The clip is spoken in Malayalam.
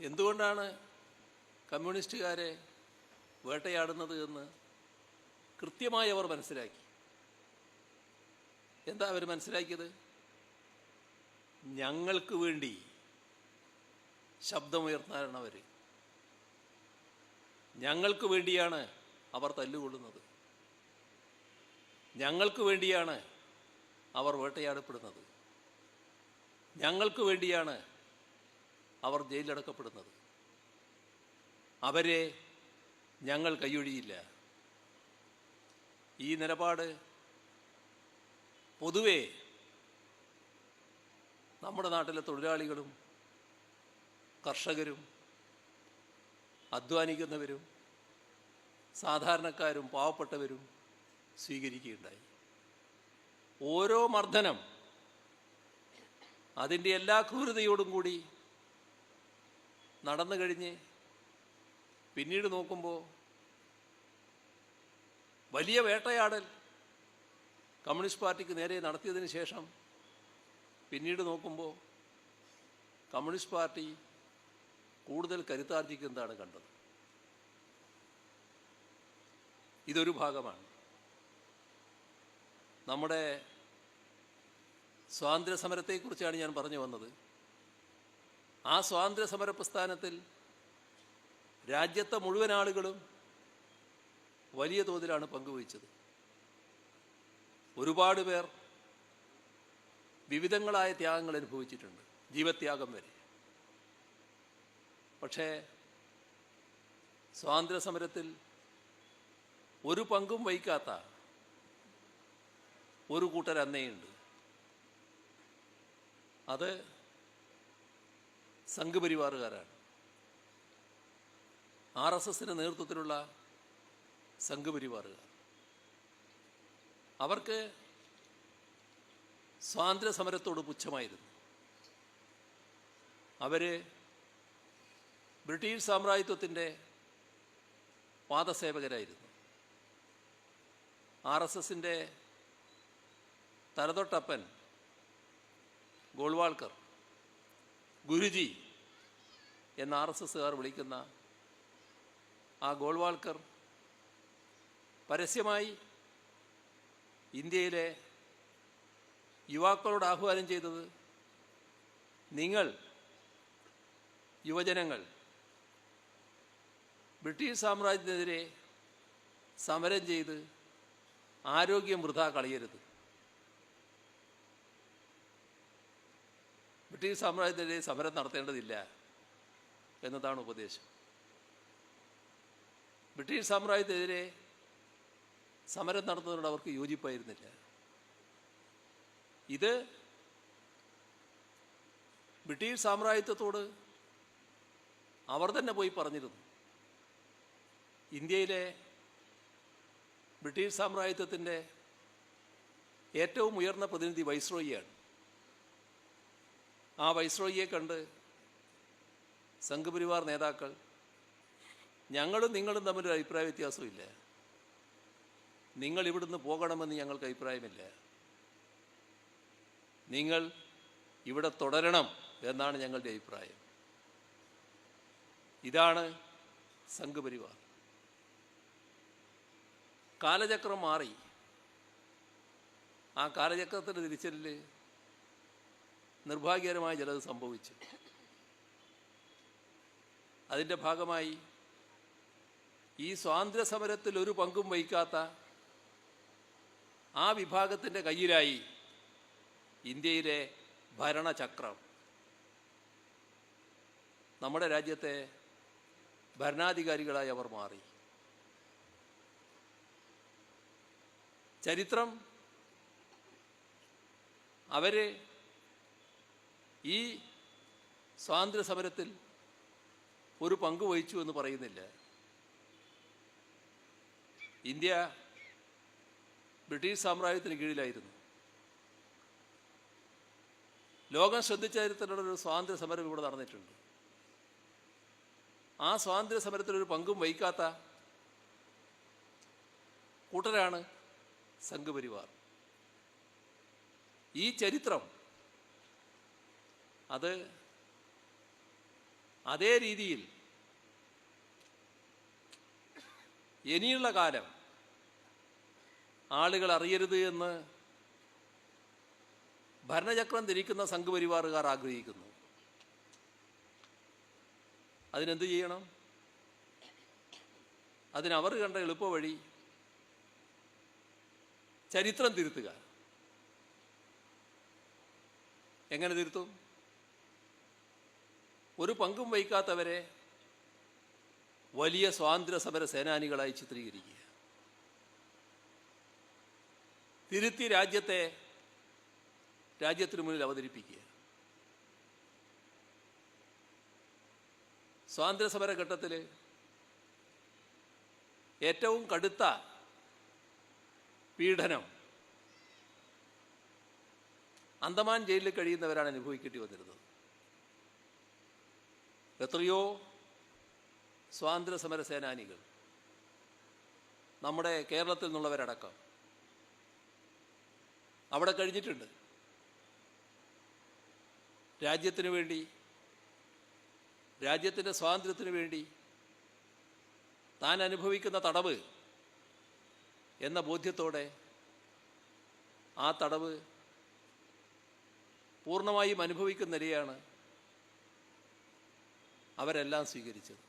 എന്തുകൊണ്ടാണ് കമ്മ്യൂണിസ്റ്റുകാരെ വേട്ടയാടുന്നത് എന്ന് കൃത്യമായി അവർ മനസ്സിലാക്കി. എന്താ അവർ മനസ്സിലാക്കിയത്? ഞങ്ങൾക്ക് വേണ്ടി ശബ്ദമുയർത്താനാണ് അവർ. ഞങ്ങൾക്ക് വേണ്ടിയാണ് അവർ തല്ലുകൊള്ളുന്നത്. ഞങ്ങൾക്ക് വേണ്ടിയാണ് അവർ വേട്ടയാടപ്പെടുന്നത്. ഞങ്ങൾക്ക് വേണ്ടിയാണ് അവർ ജയിലിലടക്കപ്പെടുന്നത്. അവരെ ഞങ്ങൾ കൈയൊഴിയില്ല. ഈ നിലപാട് പൊതുവെ നമ്മുടെ നാട്ടിലെ തൊഴിലാളികളും കർഷകരും അധ്വാനിക്കുന്നവരും സാധാരണക്കാരും പാവപ്പെട്ടവരും സ്വീകരിക്കുകയുണ്ടായി. ഓരോ മർദ്ദനം അതിൻ്റെ എല്ലാ ക്രൂരതയോടും കൂടി നടന്നു കഴിഞ്ഞ് പിന്നീട് നോക്കുമ്പോൾ വലിയ വേട്ടയാടൽ കമ്മ്യൂണിസ്റ്റ് പാർട്ടിക്ക് നേരെ നടത്തിയതിന് ശേഷം പിന്നീട് നോക്കുമ്പോൾ കമ്മ്യൂണിസ്റ്റ് പാർട്ടി കൂടുതൽ കരുത്താർജിക്കുന്നതാണ് കണ്ടത്. ഇതൊരു ഭാഗമാണ്. നമ്മുടെ സ്വാതന്ത്ര്യ സമരത്തെക്കുറിച്ചാണ് ഞാൻ പറഞ്ഞു വന്നത്. ആ സ്വാതന്ത്ര്യ സമര പ്രസ്ഥാനത്തിൽ രാജ്യത്തെ മുഴുവൻ ആളുകളും വലിയ തോതിലാണ് പങ്കുവഹിച്ചത്. ഒരുപാട് പേർ വിവിധങ്ങളായ ത്യാഗങ്ങൾ അനുഭവിച്ചിട്ടുണ്ട്, ജീവത്യാഗം വരെ. പക്ഷേ സ്വാതന്ത്ര്യ സമരത്തിൽ ഒരു പങ്കും വഹിക്കാത്ത ഒരു കൂട്ടർ അന്നേയുണ്ട്. അത് സംഘപരിവാറുകാരാണ്. RSSന്റെ നേതൃത്വത്തിലുള്ള സംഘപരിവാറുകാർ. അവർക്ക് സ്വാതന്ത്ര്യ സമരത്തോട് പുച്ഛമായിരുന്നു. അവർ ബ്രിട്ടീഷ് സാമ്രാജ്യത്വത്തിൻ്റെ പാദസേവകരായിരുന്നു. RSSന്റെ തലതൊട്ടപ്പൻ ഗോൾവാൾക്കർ, ഗുരുജി എന്ന RSSകാർ വിളിക്കുന്ന ആ ഗോൾവാൾക്കർ പരസ്യമായി ഇന്ത്യയിലെ യുവാക്കളോട് ആഹ്വാനം ചെയ്തത്, നിങ്ങൾ യുവജനങ്ങൾ ബ്രിട്ടീഷ് സാമ്രാജ്യത്തിനെതിരെ സമരം ചെയ്ത് ആരോഗ്യം വൃഥാ കളയരുത്. ബ്രിട്ടീഷ് സാമ്രാജ്യത്തിനെതിരെ സമരം നടത്തേണ്ടതില്ല എന്നതാണ് ഉപദേശം. ബ്രിട്ടീഷ് സാമ്രാജ്യത്തിനെതിരെ സമരം നടത്തുന്നതിനോട് അവർക്ക് യോജിപ്പായിരുന്നില്ല. ഇത് ബ്രിട്ടീഷ് സാമ്രാജ്യത്വത്തോട് അവർ തന്നെ പോയി പറഞ്ഞിരുന്നു. ഇന്ത്യയിലെ ബ്രിട്ടീഷ് സാമ്രാജ്യത്വത്തിൻ്റെ ഏറ്റവും ഉയർന്ന പ്രതിനിധി വൈസ്രോയിയാണ്. ആ വൈസ്രോയിയെ കണ്ട് സംഘപരിവാർ നേതാക്കൾ, ഞങ്ങളും നിങ്ങളും തമ്മിലൊരു അഭിപ്രായ വ്യത്യാസമില്ല, നിങ്ങൾ ഇവിടുന്ന് പോകണമെന്ന് ഞങ്ങൾക്ക് അഭിപ്രായമില്ല, നിങ്ങൾ ഇവിടെ തുടരണം എന്നാണ് ഞങ്ങളുടെ അഭിപ്രായം. ഇതാണ് സംഘപരിവാർ. കാലചക്രം മാറി. ആ കാലചക്രത്തിൻ്റെ തിരിച്ചലിൽ നിർഭാഗ്യകരമായ ചിലത് സംഭവിച്ചു. അതിൻ്റെ ഭാഗമായി ഈ സ്വാതന്ത്ര്യ സമരത്തിൽ ഒരു പങ്കും വഹിക്കാത്ത ആ വിഭാഗത്തിൻ്റെ കയ്യിലായി ഇന്ത്യയിലെ ഭരണചക്രം. നമ്മുടെ രാജ്യത്തെ ഭരണാധികാരികളായി അവർ മാറി. ചരിത്രം അവർ ഈ സ്വാതന്ത്ര്യ സമരത്തിൽ ഒരു പങ്ക് വഹിച്ചു എന്ന് പറയുന്നില്ല. ഇന്ത്യ ബ്രിട്ടീഷ് സാമ്രാജ്യത്തിന് കീഴിലായിരുന്നു. ലോകം ശ്രദ്ധിച്ച ചരിത്രത്തിലുള്ളൊരു സ്വാതന്ത്ര്യ സമരം ഇവിടെ നടന്നിട്ടുണ്ട്. ആ സ്വാതന്ത്ര്യ സമരത്തിലൊരു പങ്കും വഹിക്കാത്ത കൂട്ടരാണ് സംഘപരിവാർ. ഈ ചരിത്രം അത് അതേ രീതിയിൽ ഇനിയുള്ള കാലം ആളുകൾ അറിയരുത് എന്ന് ഭരണചക്രം തിരിക്കുന്ന സംഘപരിവാറുകാർ ആഗ്രഹിക്കുന്നു. അതിനെന്ത് ചെയ്യണം? അതിനവർ കണ്ട എളുപ്പവഴി ചരിത്രം തിരുത്തുക. എങ്ങനെ തിരുത്തും? ഒരു പങ്കും വഹിക്കാത്തവരെ വലിയ സ്വാതന്ത്ര്യ സമര സേനാനികളായി ചിത്രീകരിക്കുക. തിരുത്തി രാജ്യത്തിന് മുന്നിൽ അവതരിപ്പിക്കുക. സ്വാതന്ത്ര്യ സമര ഘട്ടത്തിൽ ഏറ്റവും കടുത്ത പീഡനം അന്തമാൻ ജയിലിൽ കഴിയുന്നവരാണ് അനുഭവിക്കേണ്ടി വന്നിരുന്നത്. എത്രയോ സ്വാതന്ത്ര്യ സമര സേനാനികൾ, നമ്മുടെ കേരളത്തിൽ നിന്നുള്ളവരടക്കം അവിടെ കഴിഞ്ഞിട്ടുണ്ട്. രാജ്യത്തിന് വേണ്ടി, രാജ്യത്തിൻ്റെ സ്വാതന്ത്ര്യത്തിന് വേണ്ടി താൻ അനുഭവിക്കുന്ന തടവ് എന്ന ബോധ്യത്തോടെ ആ തടവ് പൂർണ്ണമായും അനുഭവിക്കുന്ന നിലയാണ് അവരെല്ലാം സ്വീകരിച്ചത്.